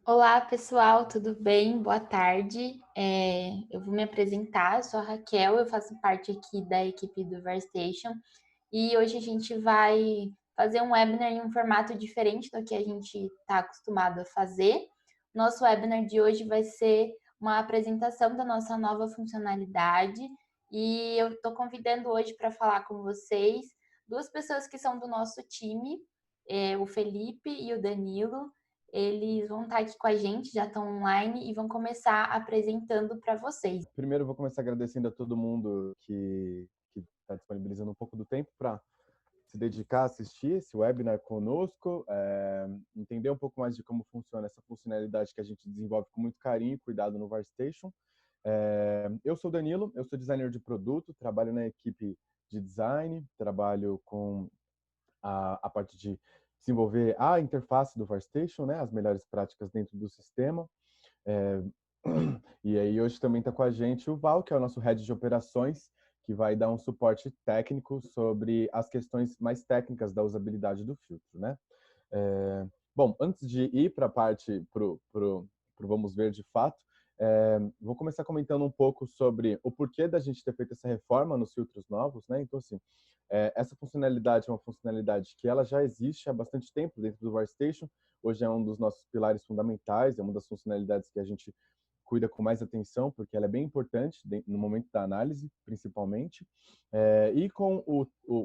Olá, pessoal, tudo bem? Boa tarde. Eu vou me apresentar, eu sou a Raquel, eu faço parte aqui da equipe do Verstation e hoje a gente vai fazer um webinar em um formato diferente do que a gente está acostumado a fazer. Nosso webinar de hoje vai ser uma apresentação da nossa nova funcionalidade e eu estou convidando hoje para falar com vocês duas pessoas que são do nosso time, o Felipe e o Danilo. Eles vão estar aqui com a gente, já estão online e vão começar apresentando para vocês. Primeiro, eu vou começar agradecendo a todo mundo que está disponibilizando um pouco do tempo para se dedicar a assistir esse webinar conosco, entender um pouco mais de como funciona essa funcionalidade que a gente desenvolve com muito carinho e cuidado no VarStation. Eu sou o Danilo, eu sou designer de produto, trabalho na equipe de design, trabalho com a parte de desenvolver a interface do VarStation, né, as melhores práticas dentro do sistema. É, e aí hoje também está com a gente o Val, que é o nosso head de operações, que vai dar um suporte técnico sobre as questões mais técnicas da usabilidade do filtro, né? Bom, antes de ir para a parte pro vamos ver de fato, vou começar comentando um pouco sobre o porquê da gente ter feito essa reforma nos filtros novos, né? Então, assim, essa funcionalidade é uma funcionalidade que ela já existe há bastante tempo dentro do VarStation. Hoje é um dos nossos pilares fundamentais, é uma das funcionalidades que a gente cuida com mais atenção, porque ela é bem importante no momento da análise, principalmente. E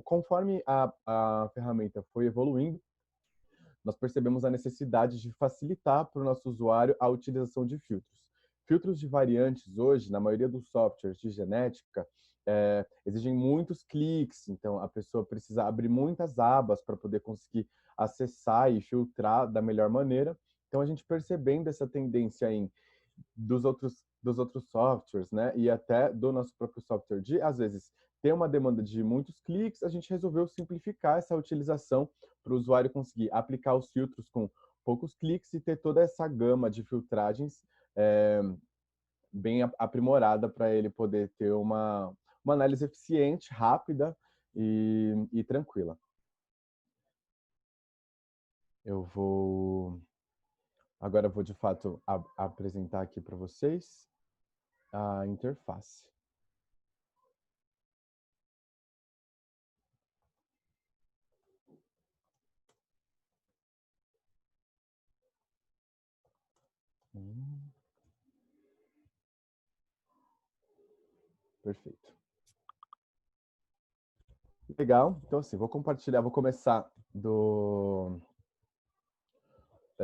conforme a ferramenta foi evoluindo, nós percebemos a necessidade de facilitar para o nosso usuário a utilização de filtros. Filtros de variantes hoje, na maioria dos softwares de genética, exigem muitos cliques, então a pessoa precisa abrir muitas abas para poder conseguir acessar e filtrar da melhor maneira. Então, a gente percebendo essa tendência dos outros softwares, né, e até do nosso próprio software de, às vezes, ter uma demanda de muitos cliques, a gente resolveu simplificar essa utilização para o usuário conseguir aplicar os filtros com poucos cliques e ter toda essa gama de filtragens bem aprimorada para ele poder ter uma análise eficiente, rápida e tranquila. Agora eu vou de fato apresentar aqui para vocês a interface. Perfeito. Legal. Então, assim, vou compartilhar, vou começar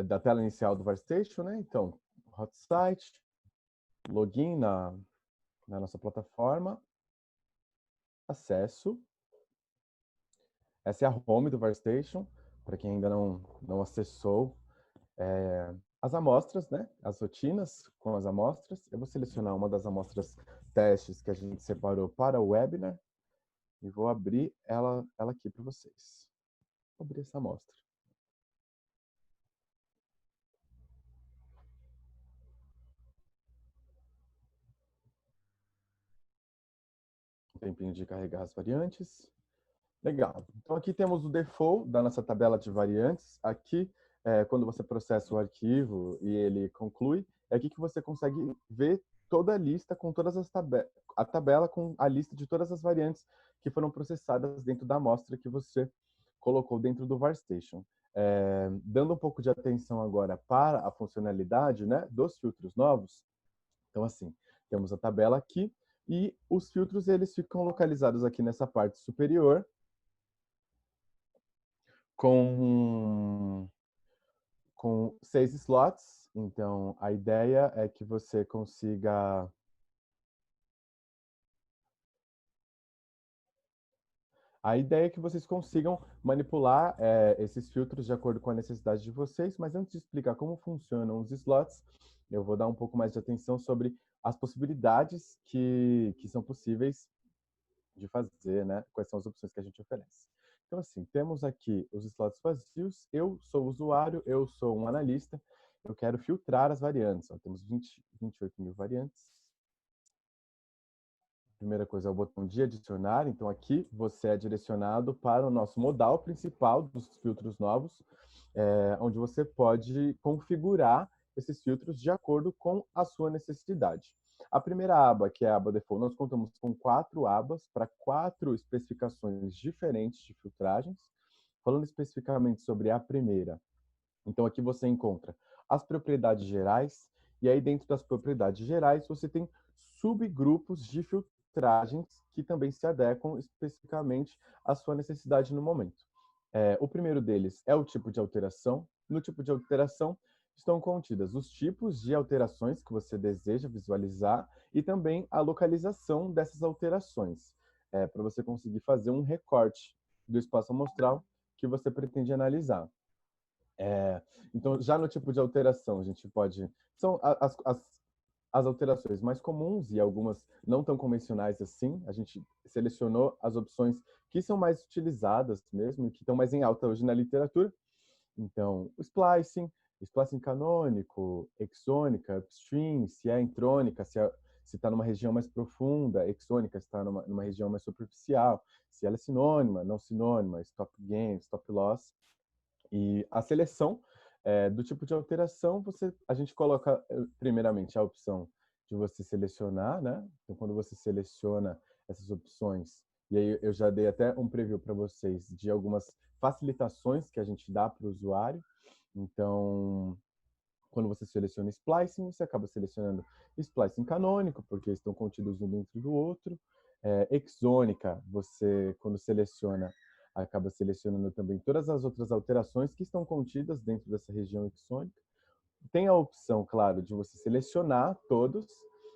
da tela inicial do VarStation, né? Então, hot site, login na nossa plataforma, acesso. Essa é a home do VarStation, para quem ainda não acessou. As amostras, né? As rotinas com as amostras. Eu vou selecionar uma das amostras testes que a gente separou para o webinar e vou abrir ela aqui para vocês. Vou abrir essa amostra. Um tempinho de carregar as variantes. Legal. Então, aqui temos o default da nossa tabela de variantes. Aqui, quando você processa o arquivo e ele conclui, é aqui que você consegue ver toda a lista com todas as a tabela com a lista de todas as variantes que foram processadas dentro da amostra que você colocou dentro do VarStation. Dando um pouco de atenção agora para a funcionalidade, né, dos filtros novos. Então, assim, temos a tabela aqui e os filtros eles ficam localizados aqui nessa parte superior, com 6 slots. Então, a ideia é que você consiga... A ideia é que vocês consigam manipular esses filtros de acordo com a necessidade de vocês, mas antes de explicar como funcionam os slots, eu vou dar um pouco mais de atenção sobre as possibilidades que são possíveis de fazer, né? Quais são as opções que a gente oferece. Então, assim, temos aqui os slots vazios. Eu sou usuário, eu sou um analista, eu quero filtrar as variantes. Ó, temos 28 mil variantes. Primeira coisa é o botão de adicionar. Então, aqui você é direcionado para o nosso modal principal dos filtros novos, onde você pode configurar esses filtros de acordo com a sua necessidade. A primeira aba, que é a aba Default, nós contamos com 4 abas para 4 especificações diferentes de filtragens. Falando especificamente sobre a primeira, então aqui você encontra as propriedades gerais, e aí dentro das propriedades gerais você tem subgrupos de filtragens que também se adequam especificamente à sua necessidade no momento. O primeiro deles é o tipo de alteração. No tipo de alteração estão contidas os tipos de alterações que você deseja visualizar e também a localização dessas alterações, para você conseguir fazer um recorte do espaço amostral que você pretende analisar. Então, já no tipo de alteração, a gente pode... São as alterações mais comuns e algumas não tão convencionais assim. A gente selecionou as opções que são mais utilizadas mesmo, que estão mais em alta hoje na literatura. Então, o splicing canônico, exônica, upstream, se é intrônica, se está numa região mais profunda, exônica, se está numa região mais superficial, se ela é sinônima, não sinônima, stop gain, stop loss. E a seleção do tipo de alteração, a gente coloca primeiramente a opção de você selecionar, né? Então, quando você seleciona essas opções, e aí eu já dei até um preview para vocês de algumas facilitações que a gente dá para o usuário. Então, quando você seleciona splicing, você acaba selecionando splicing canônico, porque estão contidos um dentro do outro. Exônica, você, quando seleciona, acaba selecionando também todas as outras alterações que estão contidas dentro dessa região exônica. Tem a opção, claro, de você selecionar todos,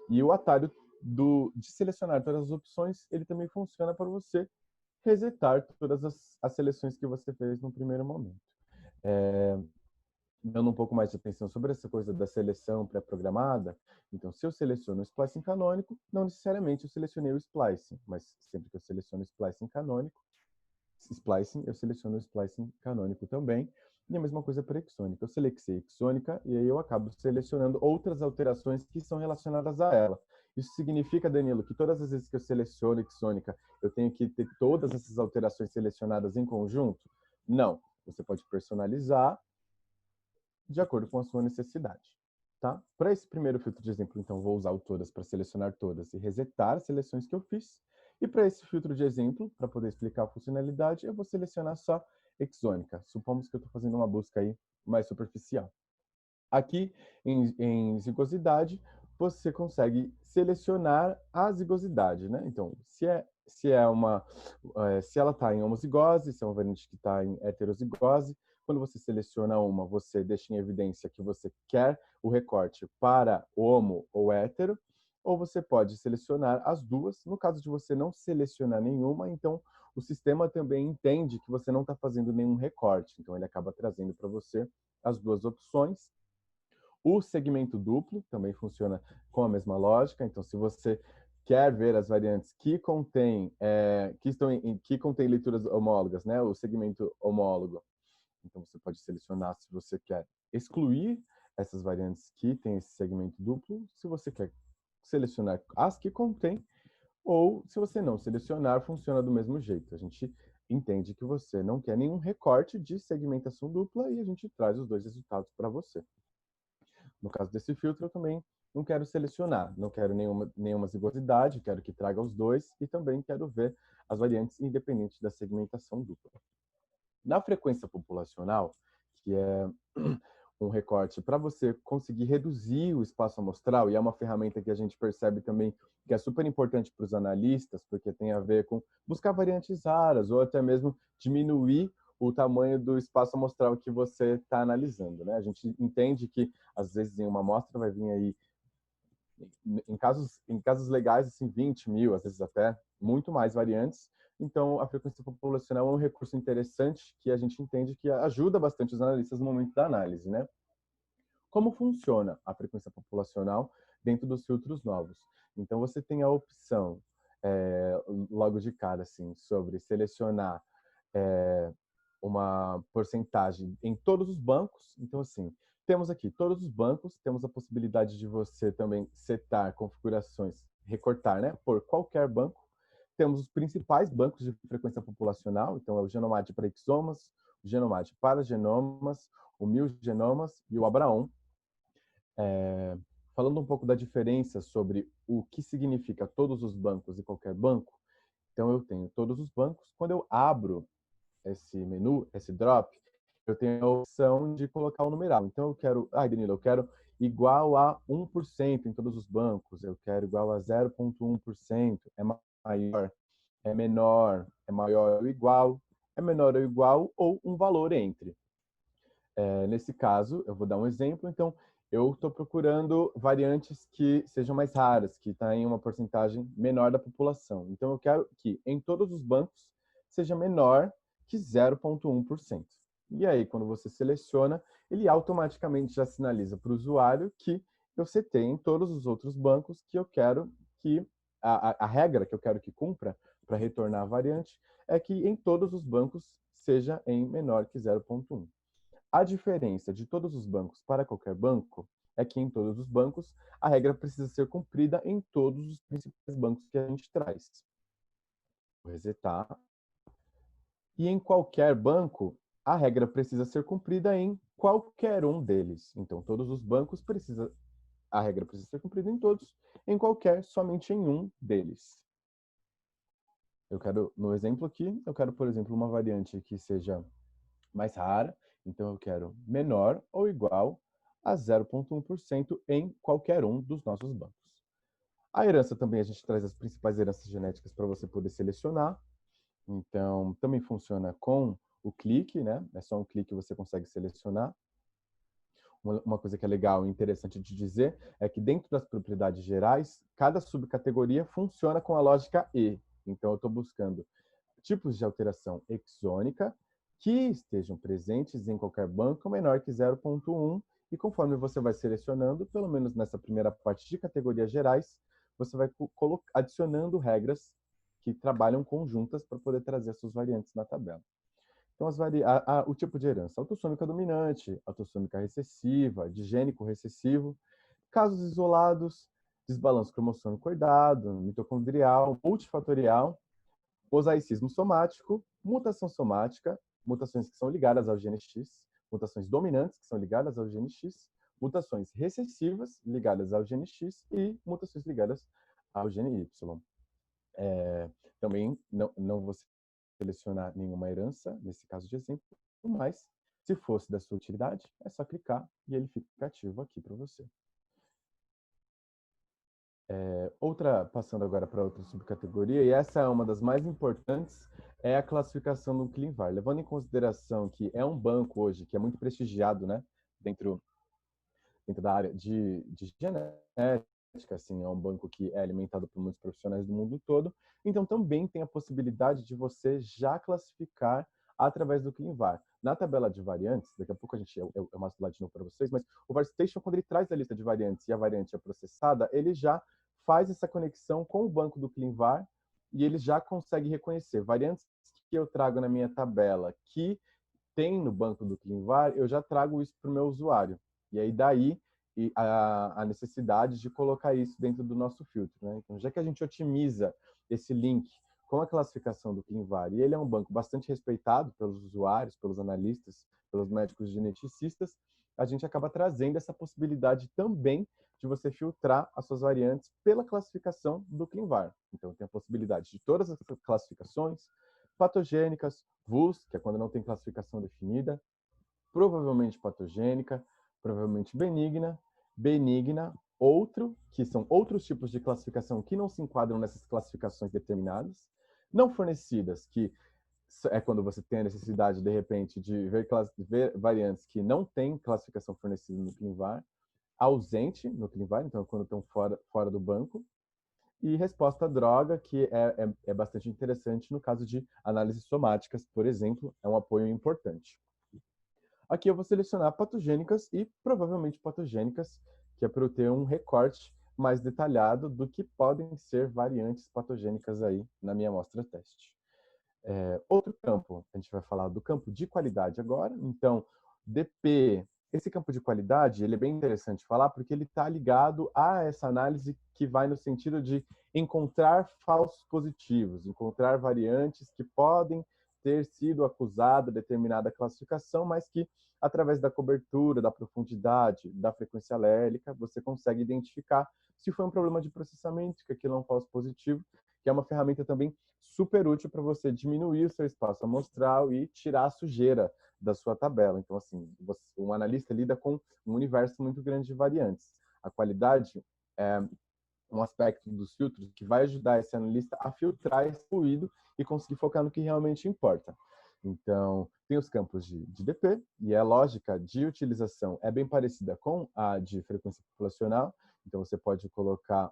e o atalho de selecionar todas as opções, ele também funciona para você resetar todas as seleções que você fez no primeiro momento. Dando um pouco mais de atenção sobre essa coisa da seleção pré-programada, então, se eu seleciono o splicing canônico, não necessariamente eu selecionei o splicing, mas sempre que eu seleciono o splicing canônico, eu seleciono o splicing canônico também, e a mesma coisa para exônica. Eu seleccionei exônica e aí eu acabo selecionando outras alterações que são relacionadas a ela. Isso significa, Danilo, que todas as vezes que eu seleciono exônica, eu tenho que ter todas essas alterações selecionadas em conjunto? Não. Você pode personalizar de acordo com a sua necessidade. Tá? Para esse primeiro filtro de exemplo, então, vou usar o todas para selecionar todas e resetar as seleções que eu fiz. E para esse filtro de exemplo, para poder explicar a funcionalidade, eu vou selecionar só exônica. Supomos que eu estou fazendo uma busca aí mais superficial. Aqui, em zigosidade, você consegue selecionar a zigosidade, né? Então, se ela está em homozigose, se é uma variante que está em heterozigose, quando você seleciona uma, você deixa em evidência que você quer o recorte para homo ou hétero, ou você pode selecionar as duas. No caso de você não selecionar nenhuma, então o sistema também entende que você não está fazendo nenhum recorte, então ele acaba trazendo para você as duas opções. O segmento duplo também funciona com a mesma lógica. Então, se você quer ver as variantes que contêm leituras homólogas, né, o segmento homólogo, então você pode selecionar se você quer excluir essas variantes que têm esse segmento duplo, se você quer selecionar as que contêm, ou se você não selecionar, funciona do mesmo jeito. A gente entende que você não quer nenhum recorte de segmentação dupla e a gente traz os dois resultados para você. No caso desse filtro, eu também não quero selecionar, não quero nenhuma zigosidade, quero que traga os dois e também quero ver as variantes independentes da segmentação dupla. Na frequência populacional, que é um recorte para você conseguir reduzir o espaço amostral, e é uma ferramenta que a gente percebe também que é super importante para os analistas, porque tem a ver com buscar variantes raras, ou até mesmo diminuir o tamanho do espaço amostral que você está analisando, né? A gente entende que, às vezes, em uma amostra vai vir aí, em casos legais, assim, 20 mil, às vezes até muito mais variantes. Então, a frequência populacional é um recurso interessante que a gente entende que ajuda bastante os analistas no momento da análise, né? Como funciona a frequência populacional dentro dos filtros novos? Então, você tem a opção, logo de cara, assim, sobre selecionar uma porcentagem em todos os bancos. Então, assim, temos aqui todos os bancos, temos a possibilidade de você também setar configurações, recortar, né, por qualquer banco. Temos os principais bancos de frequência populacional, então é o Genomad para exomas, o Genomad para genomas, o 1000 genomas e o Abraon. Falando um pouco da diferença sobre o que significa todos os bancos e qualquer banco, então eu tenho todos os bancos. Quando eu abro esse menu, esse drop, eu tenho a opção de colocar o numeral. Então eu quero, Danilo, eu quero igual a 1% em todos os bancos, eu quero igual a 0,1%, é maior, é menor, é maior ou igual, é menor ou igual, ou um valor entre. Nesse caso, eu vou dar um exemplo, então eu estou procurando variantes que sejam mais raras, que está em uma porcentagem menor da população. Então eu quero que em todos os bancos seja menor que 0,1%. E aí, quando você seleciona, ele automaticamente já sinaliza para o usuário que eu setei em todos os outros bancos que eu quero que a regra que eu quero que cumpra para retornar a variante é que em todos os bancos seja em menor que 0,1. A diferença de todos os bancos para qualquer banco é que em todos os bancos a regra precisa ser cumprida em todos os principais bancos que a gente traz. Vou resetar. E em qualquer banco, a regra precisa ser cumprida em qualquer um deles. Então, todos os bancos a regra precisa ser cumprida em todos, em qualquer, somente em um deles. Eu quero, no exemplo aqui, eu quero, por exemplo, uma variante que seja mais rara, então eu quero menor ou igual a 0,1% em qualquer um dos nossos bancos. A herança também, a gente traz as principais heranças genéticas para você poder selecionar. Então, também funciona com o clique, né? É só um clique que você consegue selecionar. Uma coisa que é legal e interessante de dizer é que dentro das propriedades gerais, cada subcategoria funciona com a lógica E. Então, eu estou buscando tipos de alteração exônica que estejam presentes em qualquer banco menor que 0,1, e conforme você vai selecionando, pelo menos nessa primeira parte de categorias gerais, você vai adicionando regras que trabalham conjuntas para poder trazer suas variantes na tabela. Então, o tipo de herança: autossômica dominante, autossômica recessiva, digênico recessivo, casos isolados, desbalanço cromossômico herdado, mitocondrial, multifatorial, mosaicismo somático, mutação somática, mutações que são ligadas ao gene X, mutações dominantes que são ligadas ao gene X, mutações recessivas ligadas ao gene X e mutações ligadas ao gene Y. Também não vou selecionar nenhuma herança, nesse caso de exemplo, mas se fosse da sua utilidade, é só clicar e ele fica ativo aqui para você. Passando agora para outra subcategoria, e essa é uma das mais importantes, é a classificação do ClinVar. Levando em consideração que é um banco hoje que é muito prestigiado, né, dentro da área de genética, assim, é um banco que é alimentado por muitos profissionais do mundo todo, então também tem a possibilidade de você já classificar através do ClinVar. Na tabela de variantes, daqui a pouco eu mostro lá de novo para vocês, mas o VarStation, quando ele traz a lista de variantes e a variante é processada, ele já faz essa conexão com o banco do ClinVar e ele já consegue reconhecer variantes que eu trago na minha tabela que tem no banco do ClinVar, eu já trago isso para o meu usuário. E aí daí a necessidade de colocar isso dentro do nosso filtro, né? Então, já que a gente otimiza esse link com a classificação do ClinVar, e ele é um banco bastante respeitado pelos usuários, pelos analistas, pelos médicos geneticistas, a gente acaba trazendo essa possibilidade também de você filtrar as suas variantes pela classificação do ClinVar. Então, tem a possibilidade de todas as classificações, patogênicas, VUS, que é quando não tem classificação definida, provavelmente patogênica, provavelmente benigna, que são outros tipos de classificação que não se enquadram nessas classificações determinadas, não fornecidas, que é quando você tem a necessidade, de repente, de ver variantes que não têm classificação fornecida no ClinVar, ausente no ClinVar, então quando estão fora do banco, e resposta à droga, que é bastante interessante no caso de análises somáticas, por exemplo, é um apoio importante. Aqui eu vou selecionar patogênicas e provavelmente patogênicas, que é para eu ter um recorte mais detalhado do que podem ser variantes patogênicas aí na minha amostra teste. Outro campo, a gente vai falar do campo de qualidade agora. Então, DP, esse campo de qualidade, ele é bem interessante falar porque ele está ligado a essa análise que vai no sentido de encontrar falsos positivos, encontrar variantes que podem ter sido acusada determinada classificação, mas que, através da cobertura, da profundidade, da frequência alélica, você consegue identificar se foi um problema de processamento, que aquilo é um falso positivo, que é uma ferramenta também super útil para você diminuir o seu espaço amostral e tirar a sujeira da sua tabela. Então, assim, um analista lida com um universo muito grande de variantes. A qualidade é um aspecto dos filtros que vai ajudar esse analista a filtrar esse ruído e conseguir focar no que realmente importa. Então, tem os campos de DP, e a lógica de utilização é bem parecida com a de frequência populacional. Então, você pode colocar,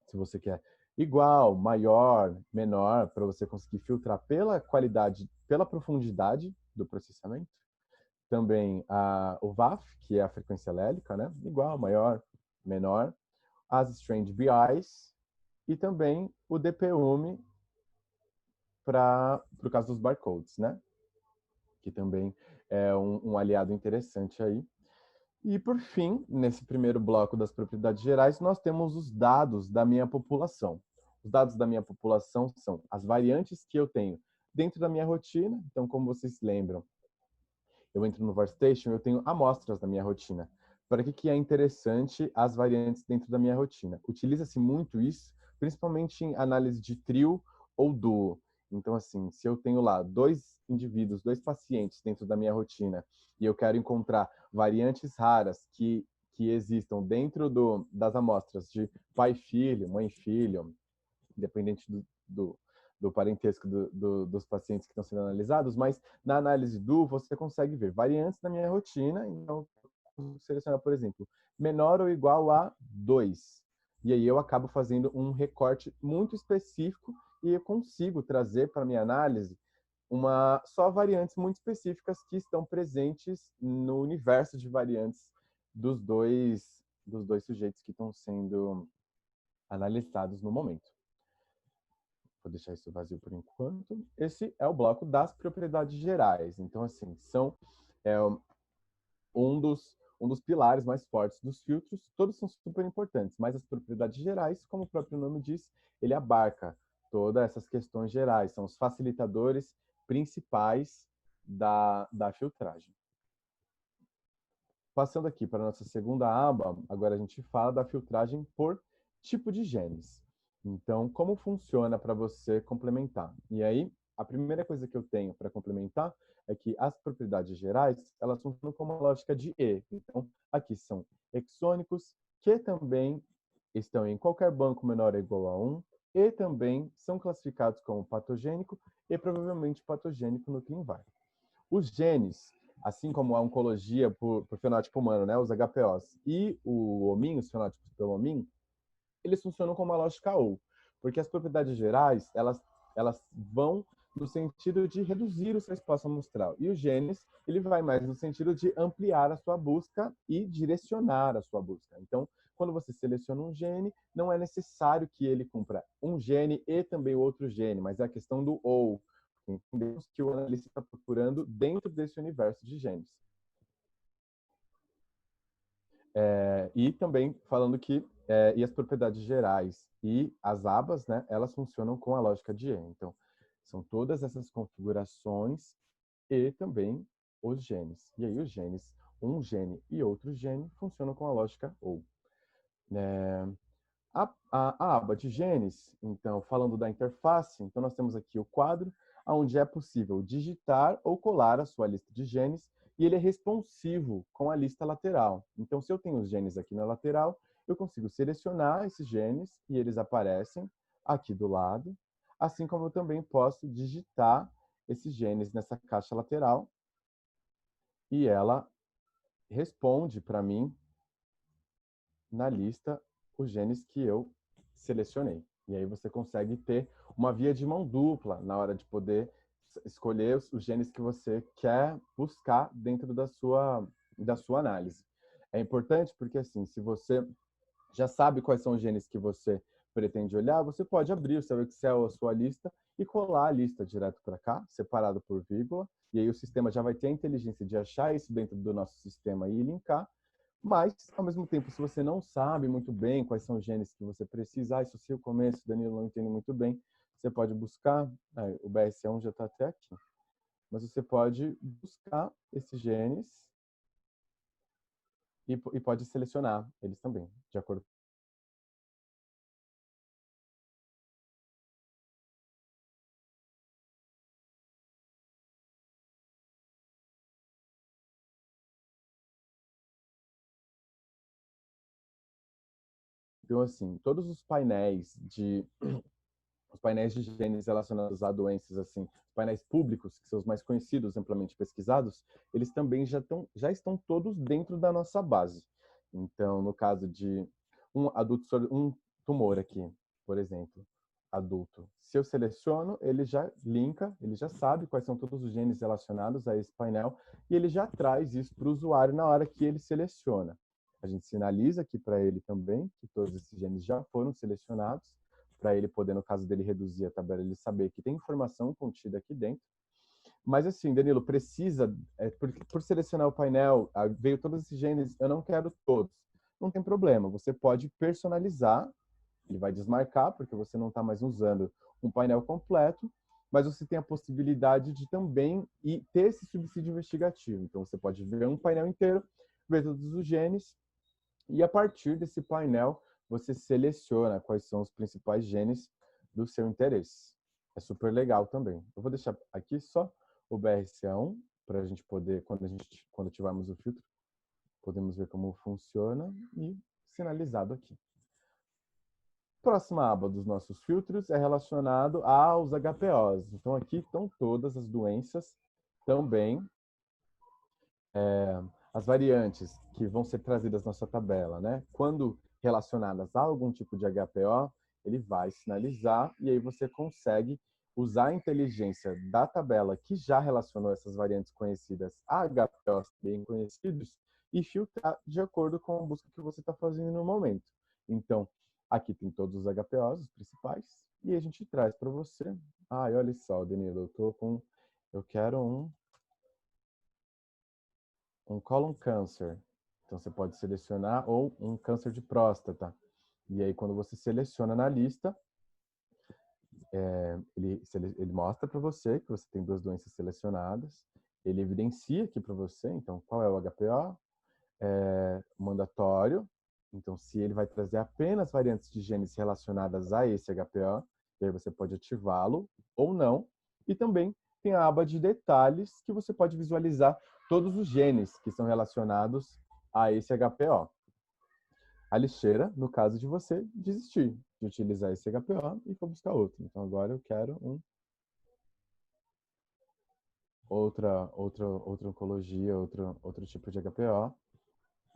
se você quer, igual, maior, menor, para você conseguir filtrar pela qualidade, pela profundidade do processamento. Também o VAF, que é a frequência alélica, né? Igual, maior, menor. As Strange BIs e também o DPUM para o caso dos barcodes, né? Que também é um aliado interessante aí. E, por fim, nesse primeiro bloco das propriedades gerais, nós temos os dados da minha população. Os dados da minha população são as variantes que eu tenho dentro da minha rotina. Então, como vocês lembram, eu entro no Workstation, eu tenho amostras da minha rotina. Para que é interessante as variantes dentro da minha rotina? Utiliza-se muito isso, principalmente em análise de trio ou duo. Então, assim, se eu tenho lá dois indivíduos, dois pacientes dentro da minha rotina, e eu quero encontrar variantes raras que existam dentro das amostras de pai e filho, mãe e filho, independente do parentesco dos pacientes que estão sendo analisados, mas na análise você consegue ver variantes na minha rotina. Então, selecionar, por exemplo, menor ou igual a 2. E aí eu acabo fazendo um recorte muito específico e eu consigo trazer para a minha análise só variantes muito específicas que estão presentes no universo de variantes dos dois sujeitos que estão sendo analisados no momento. Vou deixar isso vazio por enquanto. Esse é o bloco das propriedades gerais. Então, assim, são um dos pilares mais fortes dos filtros. Todos são super importantes, mas as propriedades gerais, como o próprio nome diz, ele abarca todas essas questões gerais. São os facilitadores principais da filtragem. Passando aqui para a nossa segunda aba, agora a gente fala da filtragem por tipo de genes. Então, como funciona para você complementar? E aí, a primeira coisa que eu tenho para complementar é que as propriedades gerais, elas funcionam como uma lógica de E. Então, aqui são exônicos, que também estão em qualquer banco menor ou igual a 1, e também são classificados como patogênico e provavelmente patogênico no ClinVar. Os genes, assim como a oncologia por fenótipo humano, né, os HPOs, e o hominho, os fenótipos pelo hominho, eles funcionam como uma lógica OU, porque as propriedades gerais, elas vão no sentido de reduzir o seu espaço amostral, e os genes, ele vai mais no sentido de ampliar a sua busca e direcionar a sua busca. Então, quando você seleciona um gene, não é necessário que ele cumpra um gene e também outro gene, mas é a questão do OU. Entendemos que o analista está procurando dentro desse universo de genes. E também falando que e as propriedades gerais e as abas, né, elas funcionam com a lógica de E. Então, são todas essas configurações e também os genes. E aí os genes, um gene e outro gene, funcionam com a lógica OU. A aba de genes, então, falando da interface, então nós temos aqui o quadro, onde é possível digitar ou colar a sua lista de genes, e ele é responsivo com a lista lateral. Então, se eu tenho os genes aqui na lateral, eu consigo selecionar esses genes e eles aparecem aqui do lado, assim como eu também posso digitar esses genes nessa caixa lateral e ela responde para mim na lista os genes que eu selecionei. E aí você consegue ter uma via de mão dupla na hora de poder escolher os genes que você quer buscar dentro da sua análise. É importante porque, assim, se você já sabe quais são os genes que você pretende olhar, você pode abrir o seu Excel ou a sua lista e colar a lista direto para cá, separado por vírgula, e aí o sistema já vai ter a inteligência de achar isso dentro do nosso sistema e linkar. Mas, ao mesmo tempo, se você não sabe muito bem quais são os genes que você precisa, isso é o começo, Danilo, não entendo muito bem, você pode buscar, o BRCA1 já está até aqui, mas você pode buscar esses genes e pode selecionar eles também, de acordo. Então, assim, todos os painéis de genes relacionados a doenças, assim, painéis públicos, que são os mais conhecidos, amplamente pesquisados, eles também já estão todos dentro da nossa base. Então, no caso de um tumor aqui, por exemplo, adulto, se eu seleciono, ele já linka, ele já sabe quais são todos os genes relacionados a esse painel e ele já traz isso para o usuário na hora que ele seleciona. A gente sinaliza aqui para ele também que todos esses genes já foram selecionados, para ele poder, no caso dele, reduzir a tabela, ele saber que tem informação contida aqui dentro. Mas assim, Danilo, precisa, por selecionar o painel, veio todos esses genes, eu não quero todos. Não tem problema, você pode personalizar, ele vai desmarcar, porque você não está mais usando um painel completo, mas você tem a possibilidade de também ter esse subsídio investigativo. Então, você pode ver um painel inteiro, ver todos os genes, e a partir desse painel, você seleciona quais são os principais genes do seu interesse. É super legal também. Eu vou deixar aqui só o BRCA1 para a gente poder, quando ativarmos o filtro, podemos ver como funciona e sinalizado aqui. Próxima aba dos nossos filtros é relacionado aos HPOs. Então aqui estão todas as doenças também, as variantes que vão ser trazidas na sua tabela, né? Quando relacionadas a algum tipo de HPO, ele vai sinalizar e aí você consegue usar a inteligência da tabela que já relacionou essas variantes conhecidas a HPOs bem conhecidos e filtrar de acordo com a busca que você está fazendo no momento. Então, aqui tem todos os HPOs, os principais, e a gente traz para você. Olha só, Danilo, eu quero um colon cancer. Então, você pode selecionar ou um câncer de próstata. E aí, quando você seleciona na lista, ele mostra para você que você tem duas doenças selecionadas. Ele evidencia aqui para você, então, qual é o HPO mandatório. Então, se ele vai trazer apenas variantes de genes relacionadas a esse HPO, e aí você pode ativá-lo ou não. E também tem a aba de detalhes, que você pode visualizar todos os genes que são relacionados a esse HPO. A lixeira, no caso de você desistir de utilizar esse HPO e for buscar outro. Então, agora eu quero outra oncologia, outro tipo de HPO.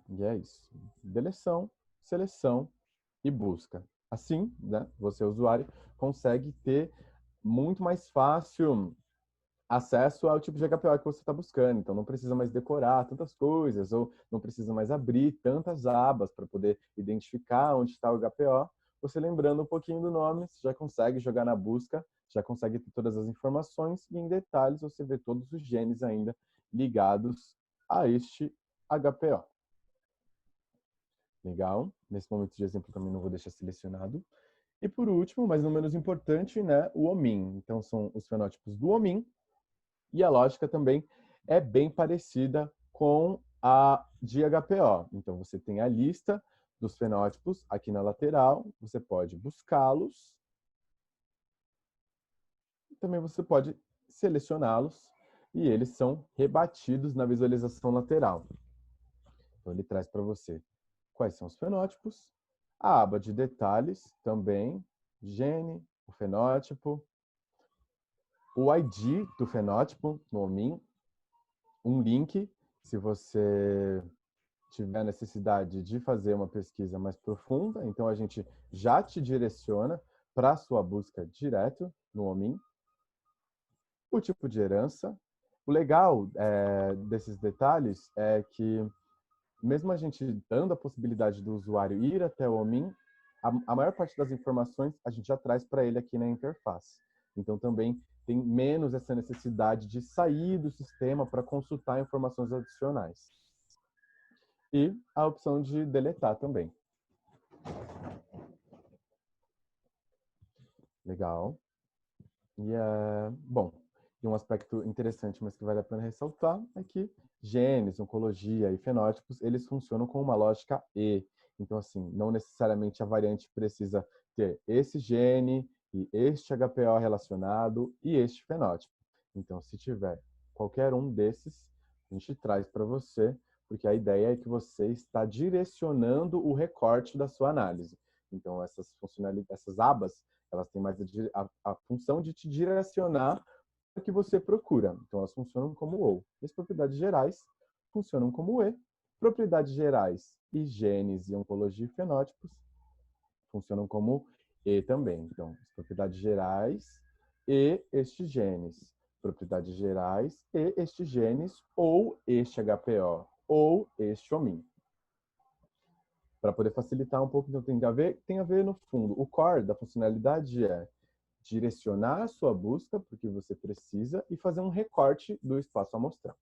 E é isso. Deleção, seleção e busca. Assim, né, você, usuário, consegue ter muito mais fácil acesso ao tipo de HPO que você está buscando. Então, não precisa mais decorar tantas coisas ou não precisa mais abrir tantas abas para poder identificar onde está o HPO. Você lembrando um pouquinho do nome, você já consegue jogar na busca, já consegue ter todas as informações e em detalhes você vê todos os genes ainda ligados a este HPO. Legal? Nesse momento de exemplo também não vou deixar selecionado. E por último, mas não menos importante, né, o homin. Então são os fenótipos do homin e a lógica também é bem parecida com a de HPO. Então você tem a lista dos fenótipos aqui na lateral, você pode buscá-los e também você pode selecioná-los e eles são rebatidos na visualização lateral. Então ele traz para você quais são os fenótipos, a aba de detalhes também, gene, o fenótipo, o ID do fenótipo, no homin, um link, se você tiver necessidade de fazer uma pesquisa mais profunda, então a gente já te direciona para a sua busca direto no homin, o tipo de herança. O legal desses detalhes é que mesmo a gente dando a possibilidade do usuário ir até o homin, a maior parte das informações a gente já traz para ele aqui na interface. Então também tem menos essa necessidade de sair do sistema para consultar informações adicionais. E a opção de deletar também. Legal. Bom, e um aspecto interessante, mas que vale a pena ressaltar, é que genes, oncologia e fenótipos, eles funcionam com uma lógica E. Então, assim, não necessariamente a variante precisa ter esse gene e este HPO relacionado e este fenótipo. Então, se tiver qualquer um desses, a gente traz para você, porque a ideia é que você está direcionando o recorte da sua análise. Então, essas funcionalidades, essas abas, elas têm mais a função de te direcionar para o que você procura. Então, elas funcionam como OU. E as propriedades gerais funcionam como E. Propriedades gerais e genes e oncologia e fenótipos funcionam como E também. Então, as propriedades gerais e estes genes. Propriedades gerais e estes genes, ou este HPO, ou este homin. Para poder facilitar um pouco, então tem a ver no fundo. O core da funcionalidade é direcionar a sua busca porque você precisa e fazer um recorte do espaço amostral.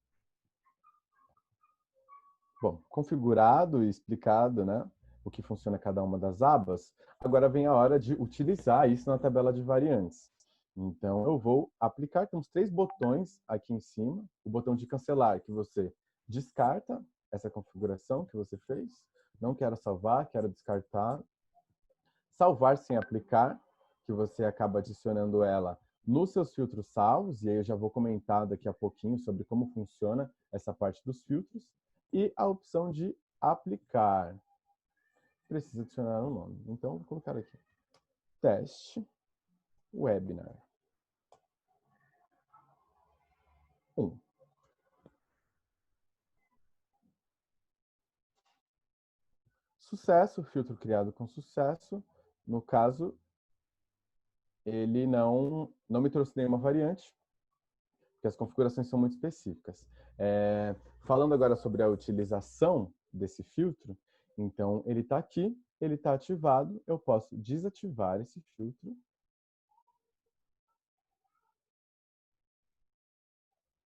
Bom, configurado e explicado, né, o que funciona cada uma das abas, agora vem a hora de utilizar isso na tabela de variantes. Então, eu vou aplicar, temos 3 botões aqui em cima. O botão de cancelar, que você descarta essa configuração que você fez. Não quero salvar, quero descartar. Salvar sem aplicar, que você acaba adicionando ela nos seus filtros salvos, e aí eu já vou comentar daqui a pouquinho sobre como funciona essa parte dos filtros. E a opção de aplicar. Precisa adicionar um nome. Então, vou colocar aqui. Teste Webinar 1. Sucesso, filtro criado com sucesso. No caso, ele não me trouxe nenhuma variante, porque as configurações são muito específicas. Falando agora sobre a utilização desse filtro, então ele está aqui, ele está ativado, eu posso desativar esse filtro.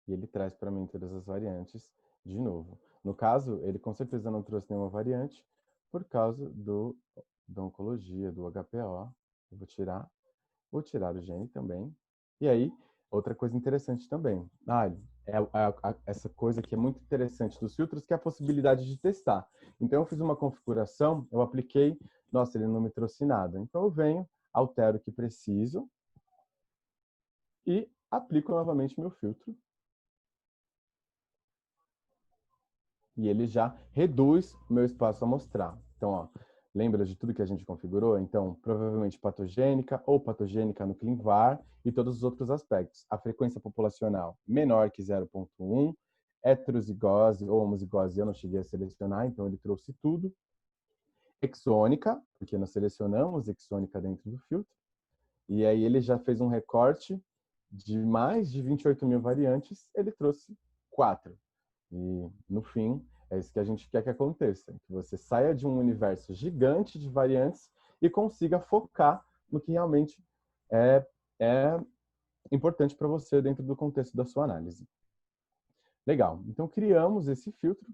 E ele traz para mim todas as variantes de novo. No caso, ele com certeza não trouxe nenhuma variante por causa da oncologia, do HPO. Eu vou tirar o gene também. E aí, outra coisa interessante também. Essa coisa que é muito interessante dos filtros, que é a possibilidade de testar. Então, eu fiz uma configuração, eu apliquei, nossa, ele não me trouxe nada. Então, eu venho, altero o que preciso e aplico novamente meu filtro. E ele já reduz o meu espaço amostral. Então, ó, lembra de tudo que a gente configurou? Então, provavelmente patogênica ou patogênica no ClinVar e todos os outros aspectos. A frequência populacional menor que 0,1, heterozigose ou homozigose eu não cheguei a selecionar, então ele trouxe tudo. Exônica, porque nós selecionamos exônica dentro do filtro. E aí ele já fez um recorte de mais de 28 mil variantes, ele trouxe 4. E, no fim, é isso que a gente quer que aconteça, que você saia de um universo gigante de variantes e consiga focar no que realmente é importante para você dentro do contexto da sua análise. Legal, então criamos esse filtro.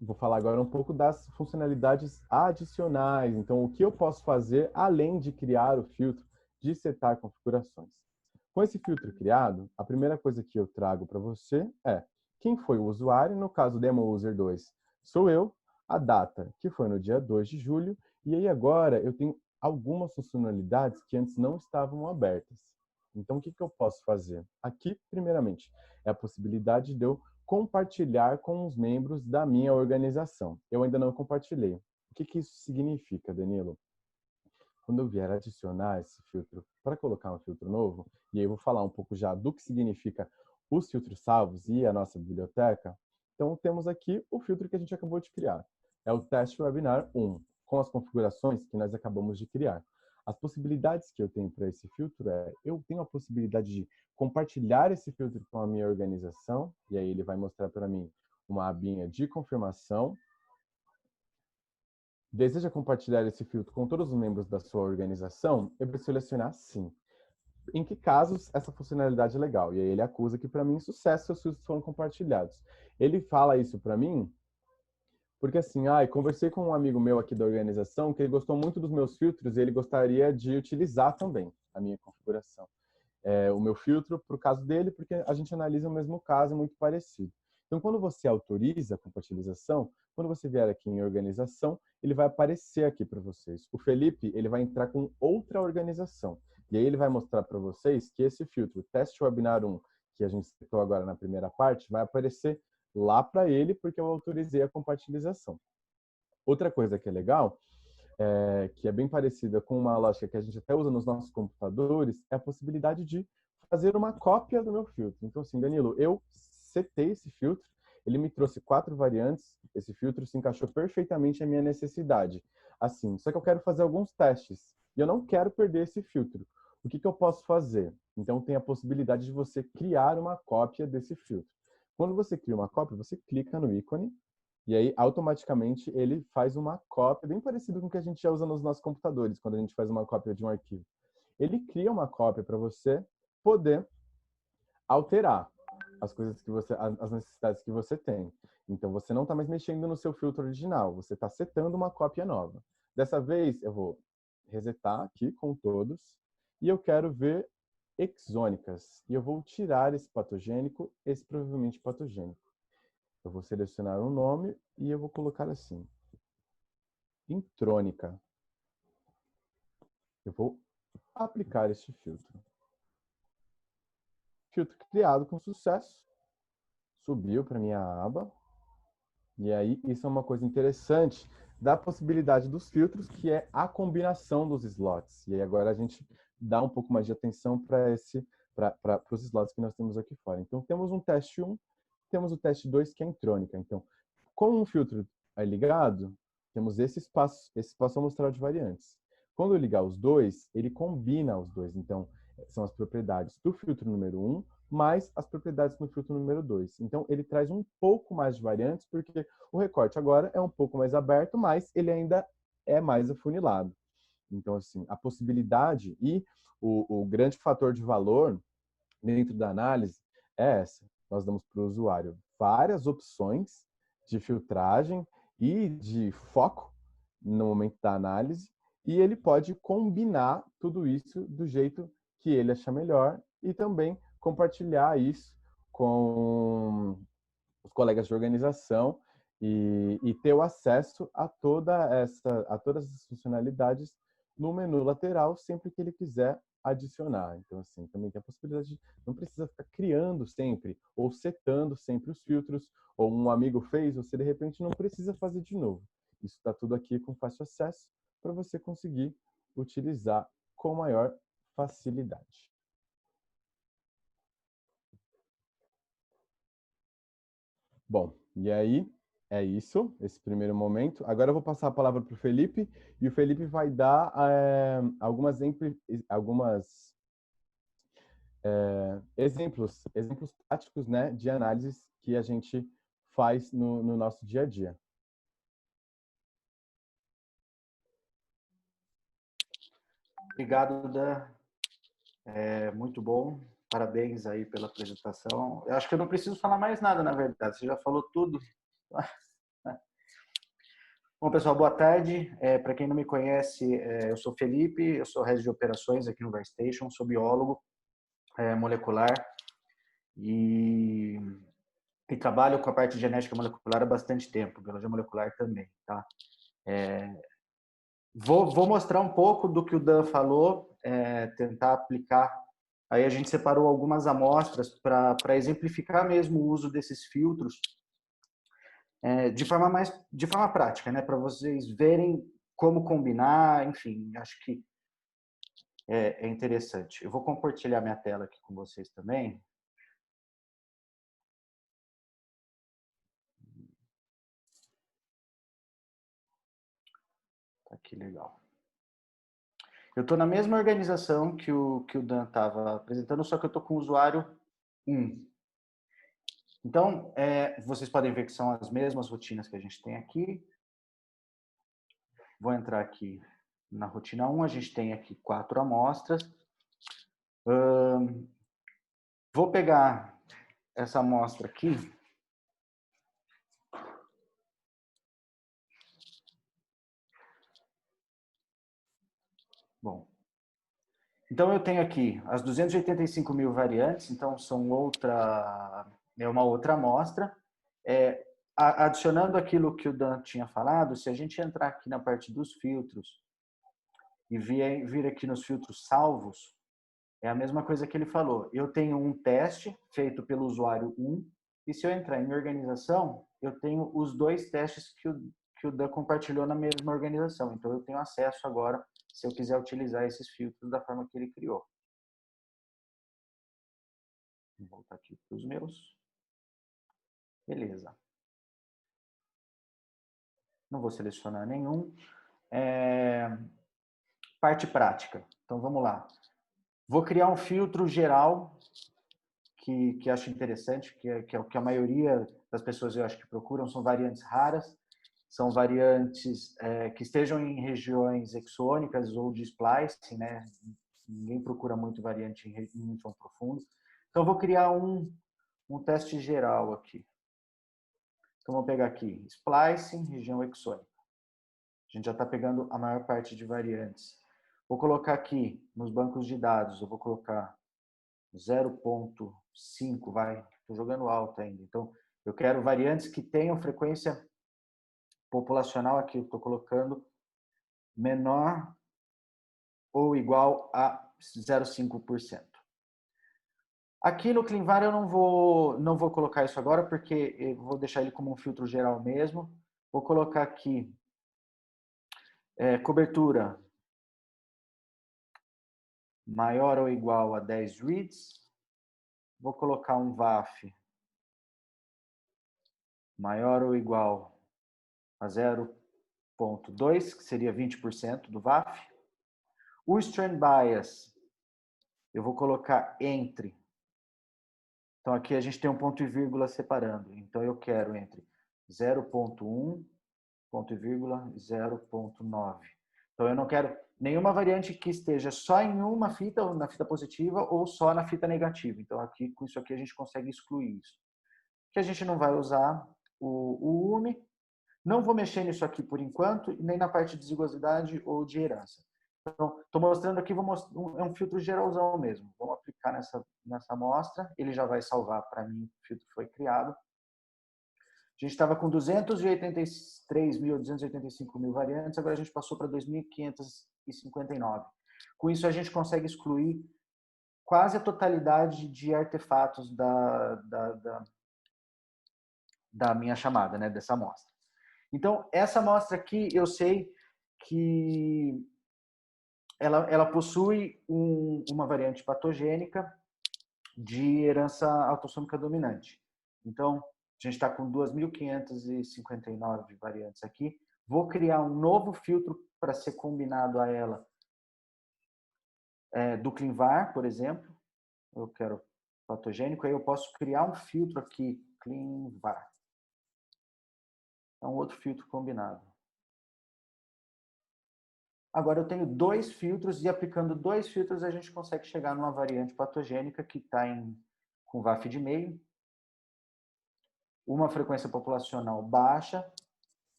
Vou falar agora um pouco das funcionalidades adicionais. Então, o que eu posso fazer além de criar o filtro, de setar configurações. Com esse filtro criado, a primeira coisa que eu trago para você é quem foi o usuário, no caso DemoUser2 sou eu, a data, que foi no dia 2 de julho, e aí agora eu tenho algumas funcionalidades que antes não estavam abertas. Então, o que eu posso fazer? Aqui, primeiramente, é a possibilidade de eu compartilhar com os membros da minha organização. Eu ainda não compartilhei. O que isso significa, Danilo? Quando eu vier adicionar esse filtro para colocar um filtro novo, e aí eu vou falar um pouco já do que significa os filtros salvos e a nossa biblioteca, então temos aqui o filtro que a gente acabou de criar. É o Teste Webinar 1, com as configurações que nós acabamos de criar. As possibilidades que eu tenho para esse filtro eu tenho a possibilidade de compartilhar esse filtro com a minha organização, e aí ele vai mostrar para mim uma abinha de confirmação. Deseja compartilhar esse filtro com todos os membros da sua organização? Eu vou selecionar sim. Em que casos essa funcionalidade é legal? E aí ele acusa que, para mim, sucesso se os filtros foram compartilhados. Ele fala isso para mim Porque assim, conversei com um amigo meu aqui da organização que ele gostou muito dos meus filtros e ele gostaria de utilizar também a minha configuração. O meu filtro para o caso dele, porque a gente analisa o mesmo caso, muito parecido. Então, quando você autoriza a compatibilização, quando você vier aqui em organização, ele vai aparecer aqui para vocês. O Felipe, ele vai entrar com outra organização. E aí ele vai mostrar para vocês que esse filtro, teste webinar 1, que a gente citou agora na primeira parte, vai aparecer lá para ele, porque eu autorizei a compatibilização. Outra coisa que é legal, que é bem parecida com uma lógica que a gente até usa nos nossos computadores, é a possibilidade de fazer uma cópia do meu filtro. Então, assim, Danilo, eu setei esse filtro, ele me trouxe 4 variantes, esse filtro se encaixou perfeitamente à minha necessidade. Assim, só que eu quero fazer alguns testes e eu não quero perder esse filtro. O que eu posso fazer? Então, tem a possibilidade de você criar uma cópia desse filtro. Quando você cria uma cópia, você clica no ícone e aí, automaticamente, ele faz uma cópia, bem parecido com o que a gente já usa nos nossos computadores, quando a gente faz uma cópia de um arquivo. Ele cria uma cópia para você poder alterar as coisas que você, as necessidades que você tem. Então, você não está mais mexendo no seu filtro original, você está setando uma cópia nova. Dessa vez, eu vou resetar aqui com todos e eu quero ver exônicas. E eu vou tirar esse patogênico, esse provavelmente patogênico. Eu vou selecionar um nome e eu vou colocar assim, intrônica. Eu vou aplicar este filtro. Filtro criado com sucesso. Subiu para minha aba. E aí, isso é uma coisa interessante da possibilidade dos filtros, que é a combinação dos slots. E aí agora a gente dá um pouco mais de atenção para os slots que nós temos aqui fora. Então, temos um teste 1, temos o teste 2, que é a intrônica. Então, com um filtro aí ligado, temos esse espaço amostral de variantes. Quando eu ligar os dois, ele combina os dois. Então, são as propriedades do filtro número 1 mais as propriedades no filtro número 2. Então, ele traz um pouco mais de variantes, porque o recorte agora é um pouco mais aberto, mas ele ainda é mais afunilado. Então, assim, a possibilidade e o grande fator de valor dentro da análise é essa. Nós damos para o usuário várias opções de filtragem e de foco no momento da análise, e ele pode combinar tudo isso do jeito que ele achar melhor e também compartilhar isso com os colegas de organização e ter o acesso a todas as funcionalidades no menu lateral sempre que ele quiser adicionar. Então, assim, também tem a possibilidade de não precisa ficar criando sempre ou setando sempre os filtros, ou um amigo fez, você de repente não precisa fazer de novo. Isso está tudo aqui com fácil acesso para você conseguir utilizar com maior facilidade. Bom, e aí é isso, esse primeiro momento. Agora eu vou passar a palavra para o Felipe, e o Felipe vai dar algumas exemplos práticos, né, de análises que a gente faz no nosso dia a dia. Obrigado, Dan. Muito bom. Parabéns aí pela apresentação. Eu acho que eu não preciso falar mais nada, na verdade. Você já falou tudo. Bom, pessoal, boa tarde. Para quem não me conhece, eu sou Felipe, eu sou head de operações aqui no Verstation, sou biólogo molecular e trabalho com a parte de genética molecular há bastante tempo, biologia molecular também, tá? Vou mostrar um pouco do que o Dan falou, tentar aplicar. Aí a gente separou algumas amostras para exemplificar mesmo o uso desses filtros de forma prática, né? Para vocês verem como combinar, enfim, acho que é interessante. Eu vou compartilhar minha tela aqui com vocês também. Tá aqui, legal. Eu estou na mesma organização que o Dan estava apresentando, só que eu estou com o usuário 1. Então, vocês podem ver que são as mesmas rotinas que a gente tem aqui. Vou entrar aqui na rotina 1, a gente tem aqui 4 amostras. Vou pegar essa amostra aqui. Então, eu tenho aqui as 285 mil variantes, então são uma outra amostra. Adicionando aquilo que o Dan tinha falado, se a gente entrar aqui na parte dos filtros e vir aqui nos filtros salvos, é a mesma coisa que ele falou. Eu tenho um teste feito pelo usuário 1, e se eu entrar em organização, eu tenho os dois testes que o Dan compartilhou na mesma organização. Então, eu tenho acesso agora, se eu quiser utilizar esses filtros da forma que ele criou. Vou voltar aqui para os meus. Beleza. Não vou selecionar nenhum. Parte prática. Então, vamos lá. Vou criar um filtro geral que acho interessante, que é o que a maioria das pessoas eu acho que procuram, são variantes raras, são variantes que estejam em regiões exônicas ou de splicing, né? Ninguém procura muito variante em nível profundo. Então, eu vou criar um teste geral aqui. Então, vou pegar aqui, splicing, região exônica. A gente já está pegando a maior parte de variantes. Vou colocar aqui, nos bancos de dados, eu vou colocar 0,5, vai. Estou jogando alto ainda. Então, eu quero variantes que tenham frequência populacional aqui. Estou colocando menor ou igual a 0,5%. Aqui no CleanVar eu não vou colocar isso agora, porque eu vou deixar ele como um filtro geral mesmo. Vou colocar aqui cobertura maior ou igual a 10 reads. Vou colocar um VAF maior ou igual a 0,2, que seria 20% do VAF. O Strand Bias, eu vou colocar entre. Então, aqui a gente tem um ponto e vírgula separando. Então, eu quero entre 0,1, ponto e vírgula, 0,9. Então, eu não quero nenhuma variante que esteja só em uma fita, ou na fita positiva, ou só na fita negativa. Então, aqui, com isso aqui, a gente consegue excluir isso. Que a gente não vai usar o UME. Não vou mexer nisso aqui por enquanto, nem na parte de desigualdade ou de herança. Então, estou mostrando aqui, é um filtro geralzão mesmo. Vamos aplicar nessa amostra. Ele já vai salvar para mim, o filtro foi criado. A gente estava com 283.285 mil variantes, agora a gente passou para 2.559. Com isso, a gente consegue excluir quase a totalidade de artefatos da minha chamada, né, dessa amostra. Então, essa amostra aqui, eu sei que ela possui uma variante patogênica de herança autossômica dominante. Então, a gente está com 2.559 variantes aqui. Vou criar um novo filtro para ser combinado a ela do CleanVar, por exemplo. Eu quero patogênico, aí eu posso criar um filtro aqui, CleanVar. É um outro filtro combinado. Agora eu tenho dois filtros e aplicando dois filtros a gente consegue chegar numa variante patogênica que está com VAF de meio, uma frequência populacional baixa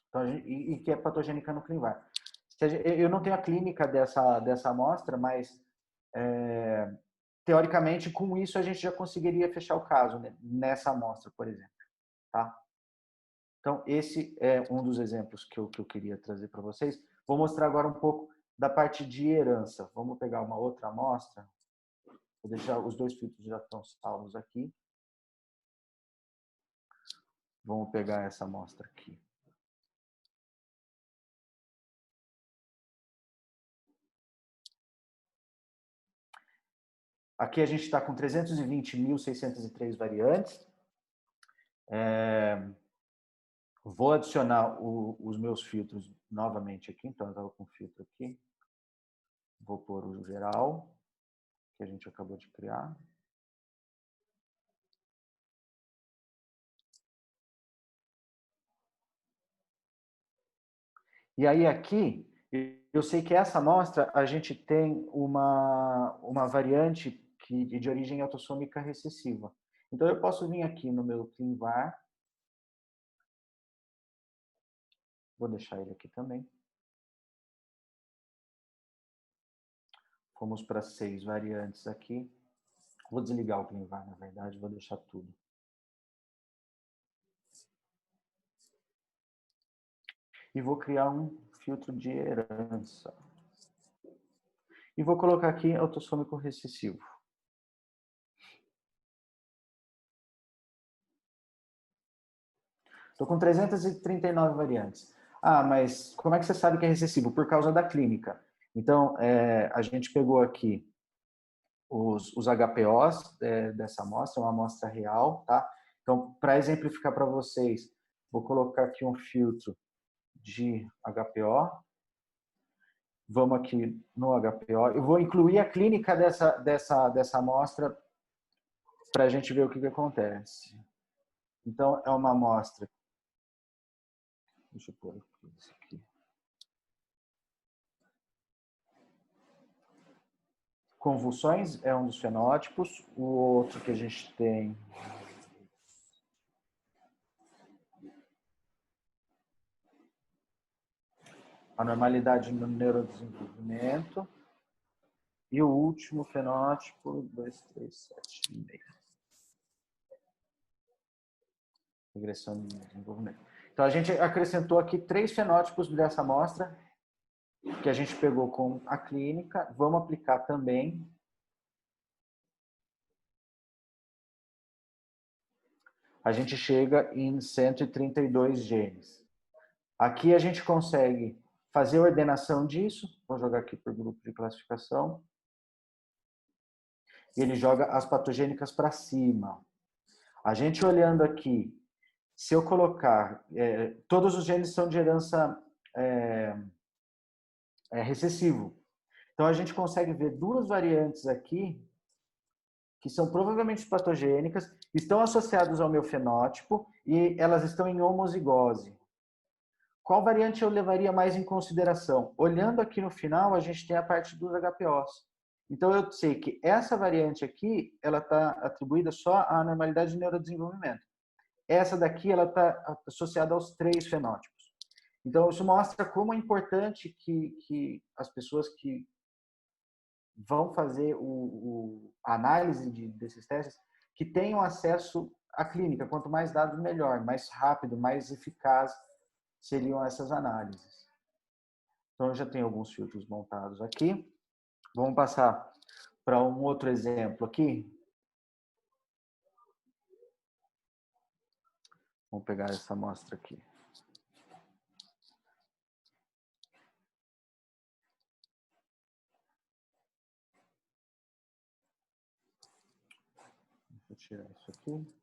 então, e que é patogênica no CleanVar. Eu não tenho a clínica dessa amostra, mas teoricamente com isso a gente já conseguiria fechar o caso, né, nessa amostra, por exemplo. Tá? Então esse é um dos exemplos que eu queria trazer para vocês. Vou mostrar agora um pouco da parte de herança. Vamos pegar uma outra amostra. Vou deixar os dois filtros já estão salvos aqui. Vamos pegar essa amostra aqui. Aqui a gente está com 320.603 variantes. Vou adicionar os meus filtros novamente aqui. Então, eu estava com o filtro aqui. Vou pôr o geral, que a gente acabou de criar. E aí aqui, eu sei que essa amostra a gente tem uma variante de origem autossômica recessiva. Então eu posso vir aqui no meu CleanVar. Vou deixar ele aqui também. Fomos para 6 variantes aqui. Vou desligar o CleanVar, na verdade, vou deixar tudo. E vou criar um filtro de herança. E vou colocar aqui autossômico recessivo. Estou com 339 variantes. Ah, mas como é que você sabe que é recessivo? Por causa da clínica. Então, a gente pegou aqui os HPOs dessa amostra, uma amostra real, tá? Então, para exemplificar para vocês, vou colocar aqui um filtro de HPO. Vamos aqui no HPO. Eu vou incluir a clínica dessa amostra para a gente ver o que acontece. Então, é uma amostra. Deixa eu pôr isso aqui. Convulsões é um dos fenótipos. O outro que a gente tem... anormalidade no neurodesenvolvimento. E o último fenótipo, 2, 3, 7, 6. Regressão no desenvolvimento. Então, a gente acrescentou aqui 3 fenótipos dessa amostra, que a gente pegou com a clínica. Vamos aplicar também. A gente chega em 132 genes. Aqui a gente consegue fazer a ordenação disso. Vou jogar aqui por grupo de classificação. E ele joga as patogênicas para cima. A gente olhando aqui, se eu colocar... todos os genes são de herança recessivo. Então, a gente consegue ver 2 variantes aqui, que são provavelmente patogênicas, estão associadas ao meu fenótipo e elas estão em homozigose. Qual variante eu levaria mais em consideração? Olhando aqui no final, a gente tem a parte dos HPOs. Então, eu sei que essa variante aqui, ela está atribuída só à anormalidade de neurodesenvolvimento. Essa daqui, ela está associada aos 3 fenótipos. Então, isso mostra como é importante que as pessoas que vão fazer a análise desses testes, que tenham acesso à clínica. Quanto mais dados, melhor. Mais rápido, mais eficaz seriam essas análises. Então, eu já tenho alguns filtros montados aqui. Vamos passar para um outro exemplo aqui. Vamos pegar essa amostra aqui. Deixa eu tirar isso aqui.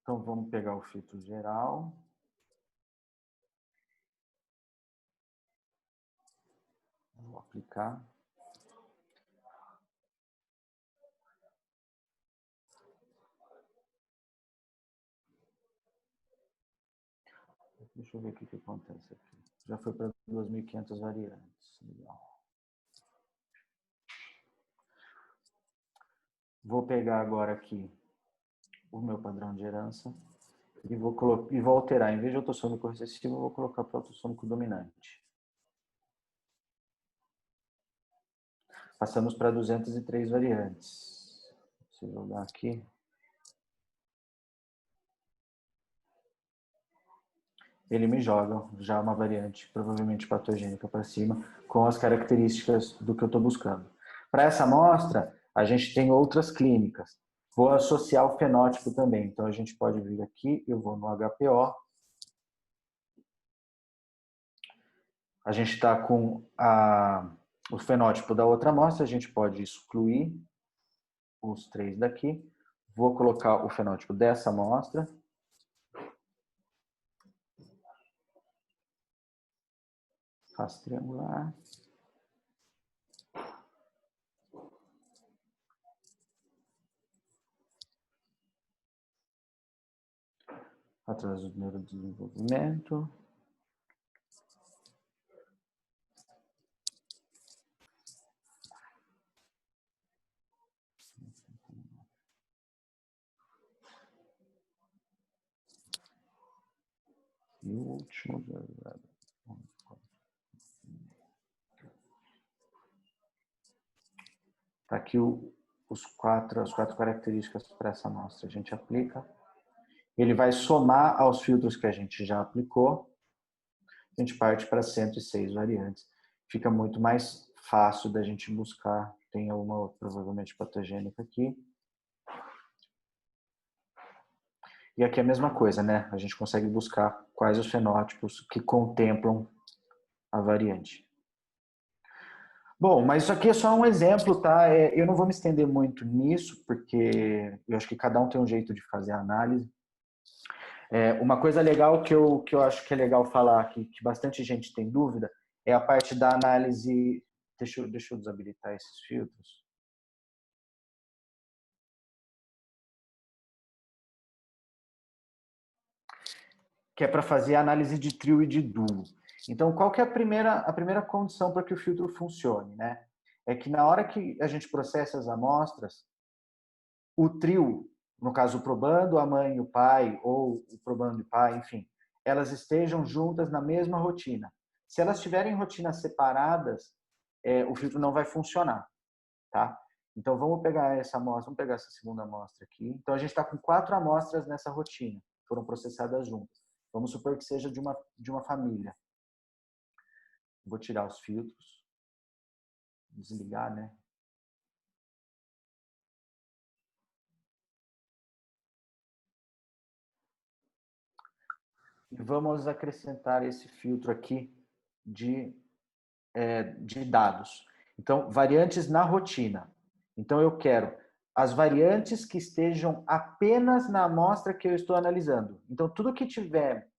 Então, vamos pegar o filtro geral. Vou aplicar. Deixa eu ver o que acontece aqui. Já foi para 2.500 variantes. Legal. Vou pegar agora aqui o meu padrão de herança e vou alterar. Em vez de autossômico recessivo, eu vou colocar para autossômico dominante. Passamos para 203 variantes. Se eu jogar aqui. Ele me joga já uma variante provavelmente patogênica para cima, com as características do que eu estou buscando. Para essa amostra, a gente tem outras clínicas. Vou associar o fenótipo também. Então, a gente pode vir aqui, eu vou no HPO. A gente está com o fenótipo da outra amostra, a gente pode excluir os 3 daqui. Vou colocar o fenótipo dessa amostra. Faço triangular. Atraso do neurodesenvolvimento. último. Tá aqui as quatro características para essa amostra. A gente aplica. Ele vai somar aos filtros que a gente já aplicou. A gente parte para 106 variantes. Fica muito mais fácil da gente buscar. Tem uma provavelmente patogênica aqui. E aqui é a mesma coisa, né? A gente consegue buscar quais os fenótipos que contemplam a variante. Bom, mas isso aqui é só um exemplo, tá? Eu não vou me estender muito nisso, porque eu acho que cada um tem um jeito de fazer a análise. Uma coisa legal que eu acho que é legal falar aqui, que bastante gente tem dúvida, é a parte da análise... Deixa eu desabilitar esses filtros. Que é para fazer a análise de trio e de duo. Então, qual que é a primeira condição para que o filtro funcione, né? É que na hora que a gente processa as amostras, o trio, no caso o probando, a mãe e o pai, ou o probando e o pai, enfim, elas estejam juntas na mesma rotina. Se elas tiverem rotinas separadas, o filtro não vai funcionar, tá? Então, vamos pegar essa amostra, vamos pegar essa segunda amostra aqui. Então, a gente está com 4 amostras nessa rotina, foram processadas juntas. Vamos supor que seja de uma família. Vou tirar os filtros, desligar, né? E vamos acrescentar esse filtro aqui de dados. Então, variantes na rotina. Então, eu quero as variantes que estejam apenas na amostra que eu estou analisando. Então, tudo que tiver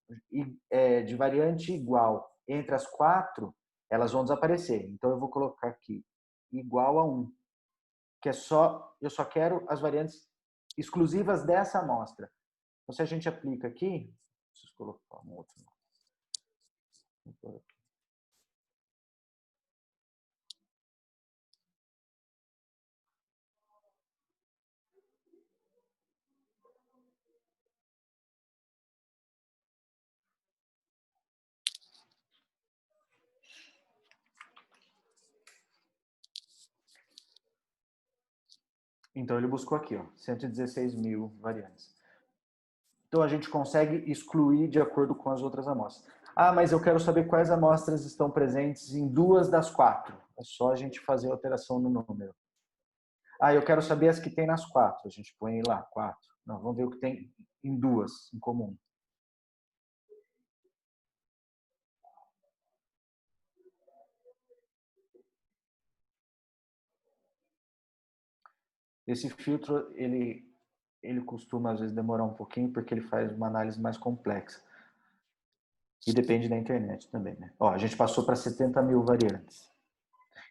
de variante igual entre as 4, elas vão desaparecer. Então, eu vou colocar aqui igual a 1, que eu só quero as variantes exclusivas dessa amostra. Então, se a gente aplica aqui, preciso colocar um outro. Então, ele buscou aqui, ó, 116 mil variantes. Então, a gente consegue excluir de acordo com as outras amostras. Ah, mas eu quero saber quais amostras estão presentes em 2 das 4. É só a gente fazer a alteração no número. Ah, eu quero saber as que tem nas 4. A gente põe lá 4. Não, vamos ver o que tem em 2 em comum. Esse filtro, ele costuma, às vezes, demorar um pouquinho, porque ele faz uma análise mais complexa. E depende da internet também, né? Ó, a gente passou para 70 mil variantes.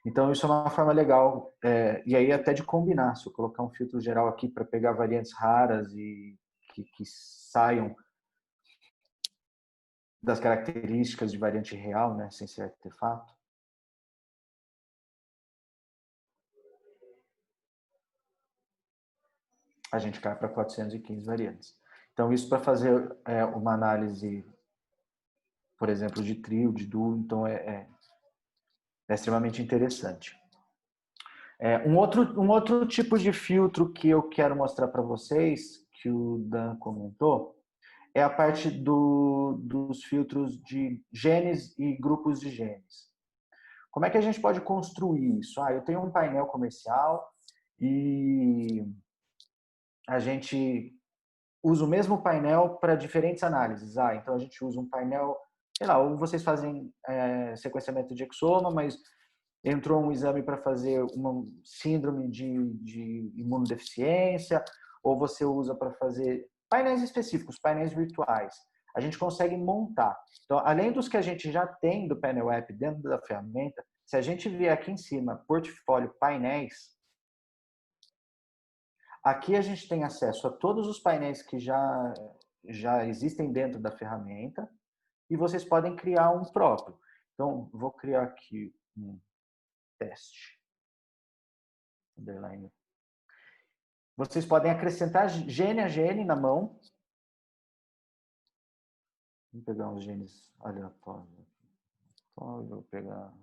Então, isso é uma forma legal. E aí, até de combinar. Se eu colocar um filtro geral aqui para pegar variantes raras e que saiam das características de variante real, né? Sem ser artefato. A gente cai para 415 variantes. Então, isso para fazer uma análise, por exemplo, de trio, de duo, então é extremamente interessante. Um outro tipo de filtro que eu quero mostrar para vocês, que o Dan comentou, é a parte dos filtros de genes e grupos de genes. Como é que a gente pode construir isso? Eu tenho um painel comercial e a gente usa o mesmo painel para diferentes análises. Então a gente usa um painel, sei lá, ou vocês fazem sequenciamento de exoma, mas entrou um exame para fazer uma síndrome de imunodeficiência, ou você usa para fazer painéis específicos, painéis virtuais. A gente consegue montar. Então, além dos que a gente já tem do Panel App dentro da ferramenta, se a gente vier aqui em cima, portfólio painéis, aqui a gente tem acesso a todos os painéis que já existem dentro da ferramenta e vocês podem criar um próprio. Então, vou criar aqui um teste. Underline. Vocês podem acrescentar gene a gene na mão. Vou pegar uns genes aleatórios aqui. Vou pegar...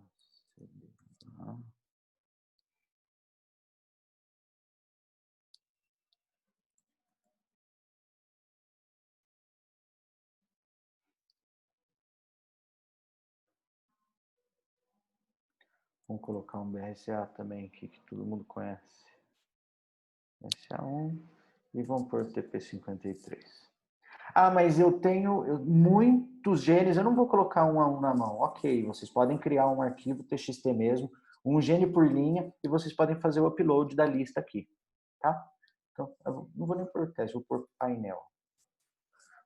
Vamos colocar um BRCA também aqui, que todo mundo conhece. BRCA1 e vamos pôr TP53. Ah, mas eu tenho muitos genes, eu não vou colocar um a um na mão. Ok, vocês podem criar um arquivo TXT mesmo, um gene por linha, e vocês podem fazer o upload da lista aqui, tá? Então, eu não vou nem pôr teste, vou pôr painel.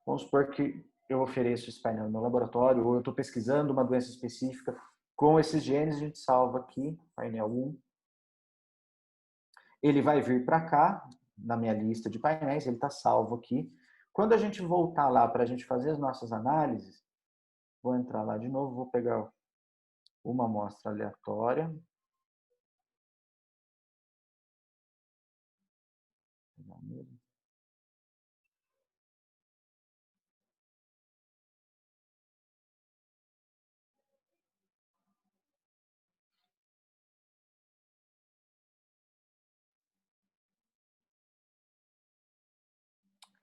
Vamos supor que eu ofereço esse painel no meu laboratório, ou eu estou pesquisando uma doença específica. Com esses genes, a gente salva aqui, painel 1. Ele vai vir para cá, na minha lista de painéis, ele está salvo aqui. Quando a gente voltar lá para a gente fazer as nossas análises, vou entrar lá de novo, vou pegar uma amostra aleatória.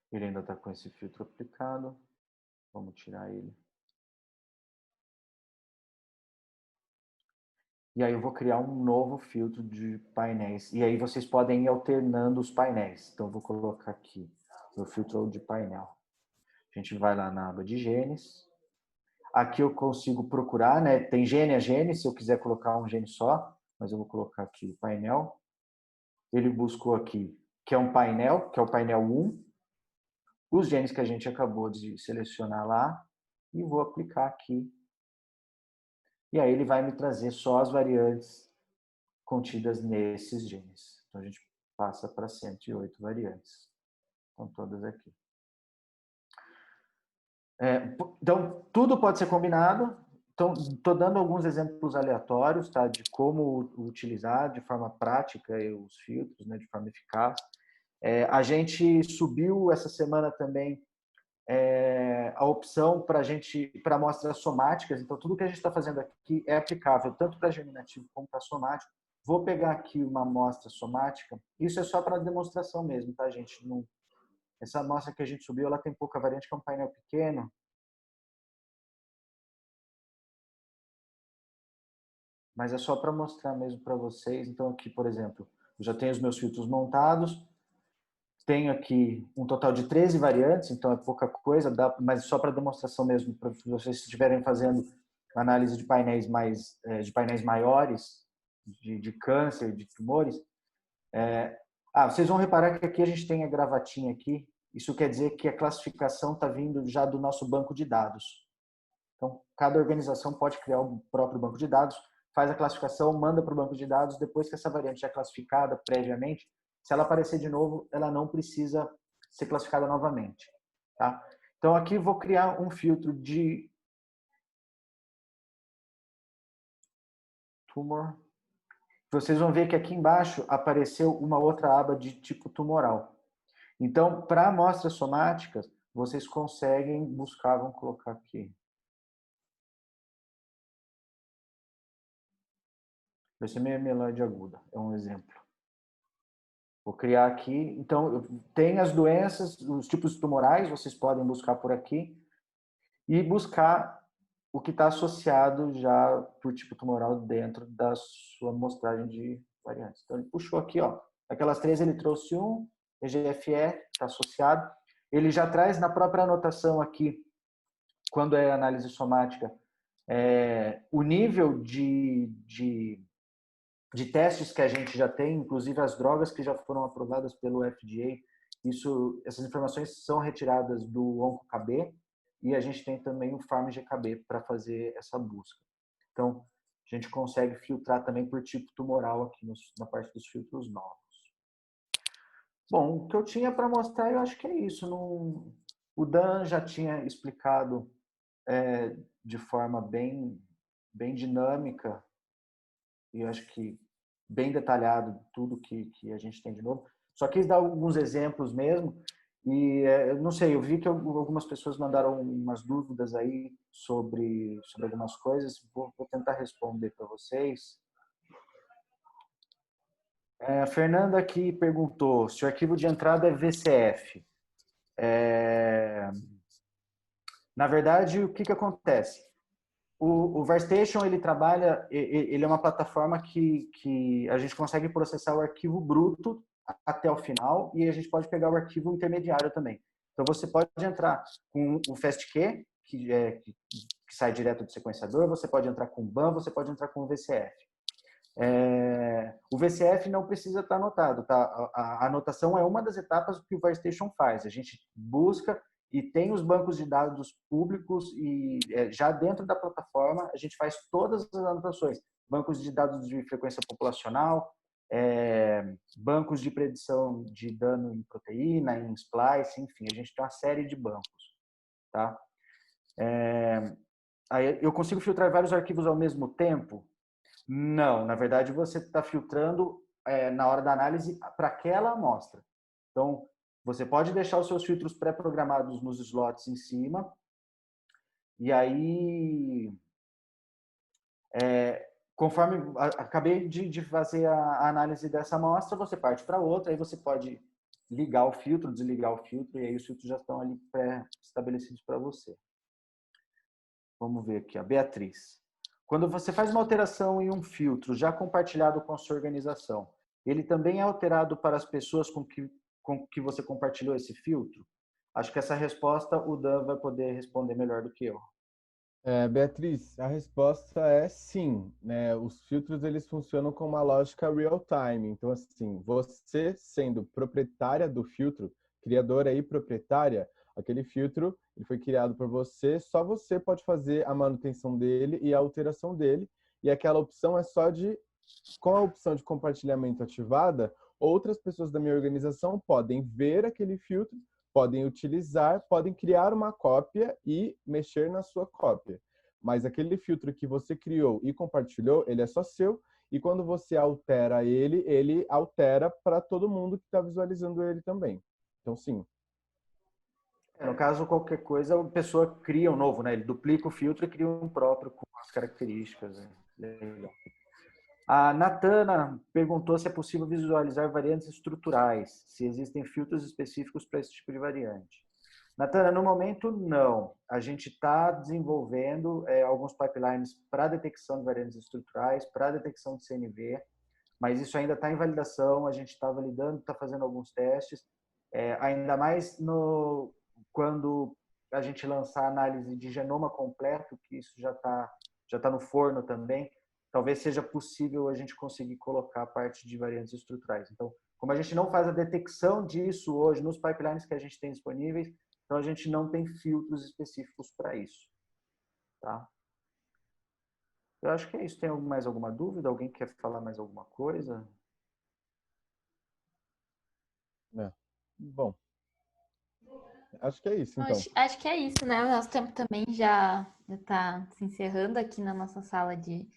Ele ainda está com esse filtro aplicado. Vamos tirar ele. E aí eu vou criar um novo filtro de painéis. E aí vocês podem ir alternando os painéis. Então eu vou colocar aqui o filtro de painel. A gente vai lá na aba de genes. Aqui eu consigo procurar, né? Tem gene a gene, se eu quiser colocar um gene só. Mas eu vou colocar aqui painel. Ele buscou aqui, que é um painel, que é o painel 1. Os genes que a gente acabou de selecionar lá. E vou aplicar aqui. E aí ele vai me trazer só as variantes contidas nesses genes. Então a gente passa para 108 variantes. Estão todas aqui. Então, tudo pode ser combinado. Então, estou dando alguns exemplos aleatórios, tá, de como utilizar de forma prática os filtros, né, de forma eficaz. A gente subiu essa semana também a opção para amostras somáticas. Então, tudo que a gente está fazendo aqui é aplicável tanto para germinativo como para somático. Vou pegar aqui uma amostra somática. Isso é só para demonstração mesmo, tá, gente? Essa amostra que a gente subiu, ela tem pouca variante, que é um painel pequeno. Mas é só para mostrar mesmo para vocês. Então, aqui, por exemplo, eu já tenho os meus filtros montados. Tenho aqui um total de 13 variantes, então é pouca coisa, mas só para demonstração mesmo, para vocês estiverem fazendo análise de painéis maiores, de câncer, de tumores. Vocês vão reparar que aqui a gente tem a gravatinha aqui. Isso quer dizer que a classificação está vindo já do nosso banco de dados. Então, cada organização pode criar o próprio banco de dados, faz a classificação, manda para o banco de dados, depois que essa variante já é classificada previamente, se ela aparecer de novo, ela não precisa ser classificada novamente. Tá? Então, aqui vou criar um filtro de tumor. Vocês vão ver que aqui embaixo apareceu uma outra aba de tipo tumoral. Então, para amostras somáticas, vocês conseguem buscar, vamos colocar aqui. Vai ser meio mieloide aguda, é um exemplo. Vou criar aqui. Então, tem as doenças, os tipos tumorais, vocês podem buscar por aqui. E buscar o que está associado já por tipo tumoral dentro da sua amostragem de variantes. Então, ele puxou aqui, ó. Aquelas 3 ele trouxe um, EGFE está associado. Ele já traz na própria anotação aqui, quando é análise somática, o nível de testes que a gente já tem, inclusive as drogas que já foram aprovadas pelo FDA. Essas informações são retiradas do OncoKB e a gente tem também o PharmGKB para fazer essa busca. Então, a gente consegue filtrar também por tipo tumoral aqui na parte dos filtros novos. Bom, o que eu tinha para mostrar, eu acho que é isso. O Dan já tinha explicado de forma bem dinâmica e eu acho que bem detalhado tudo que a gente tem de novo. Só quis dar alguns exemplos mesmo. E eu não sei, eu vi que algumas pessoas mandaram umas dúvidas aí sobre algumas coisas. Vou tentar responder para vocês. A Fernanda aqui perguntou se o arquivo de entrada é VCF. Na verdade, o que acontece? O VerStation, ele trabalha, ele é uma plataforma que a gente consegue processar o arquivo bruto até o final e a gente pode pegar o arquivo intermediário também. Então, você pode entrar com o FastQ, que sai direto do sequenciador, você pode entrar com o BAM, você pode entrar com o VCF. O VCF não precisa estar anotado, tá? A anotação é uma das etapas que o VerStation faz. A gente busca e tem os bancos de dados públicos e já dentro da plataforma a gente faz todas as anotações. Bancos de dados de frequência populacional, bancos de predição de dano em proteína, em splice, enfim, a gente tem uma série de bancos, tá? Aí eu consigo filtrar vários arquivos ao mesmo tempo? Não, na verdade você está filtrando na hora da análise para aquela amostra. Então, você pode deixar os seus filtros pré-programados nos slots em cima e aí, conforme acabei de fazer a análise dessa amostra, você parte para outra, aí você pode ligar o filtro, desligar o filtro e aí os filtros já estão ali pré-estabelecidos para você. Vamos ver aqui, a Beatriz. Quando você faz uma alteração em um filtro já compartilhado com a sua organização, ele também é alterado para as pessoas com que você compartilhou esse filtro? Acho que essa resposta o Dan vai poder responder melhor do que eu. Beatriz, a resposta é sim, né? Os filtros eles funcionam com uma lógica real-time. Então, assim, você sendo proprietária do filtro, criadora e proprietária, aquele filtro ele foi criado por você, só você pode fazer a manutenção dele e a alteração dele. E aquela opção é só com a opção de compartilhamento ativada, outras pessoas da minha organização podem ver aquele filtro, podem utilizar, podem criar uma cópia e mexer na sua cópia. Mas aquele filtro que você criou e compartilhou, ele é só seu. E quando você altera ele, ele altera para todo mundo que está visualizando ele também. Então, sim. No caso, qualquer coisa, a pessoa cria um novo, né? Ele duplica o filtro e cria um próprio com as características. Legal. A Natana perguntou se é possível visualizar variantes estruturais, se existem filtros específicos para esse tipo de variante. Natana, no momento, não. A gente está desenvolvendo alguns pipelines para detecção de variantes estruturais, para detecção de CNV, mas isso ainda está em validação, a gente está validando, está fazendo alguns testes, ainda mais quando a gente lançar a análise de genoma completo, que isso já tá no forno também, talvez seja possível a gente conseguir colocar a parte de variantes estruturais. Então, como a gente não faz a detecção disso hoje nos pipelines que a gente tem disponíveis, então a gente não tem filtros específicos para isso. Tá? Eu acho que é isso. Tem mais alguma dúvida? Alguém quer falar mais alguma coisa? Bom, acho que é isso, então. Acho que é isso, né? O nosso tempo também já está se encerrando aqui na nossa sala de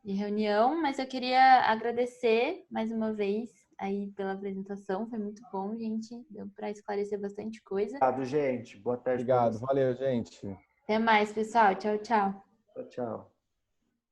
reunião, mas eu queria agradecer mais uma vez aí pela apresentação, foi muito bom, gente, deu para esclarecer bastante coisa. Obrigado, gente. Boa tarde para Obrigado, vocês. valeu, gente. Até mais, pessoal. Tchau, tchau. Tchau, tchau.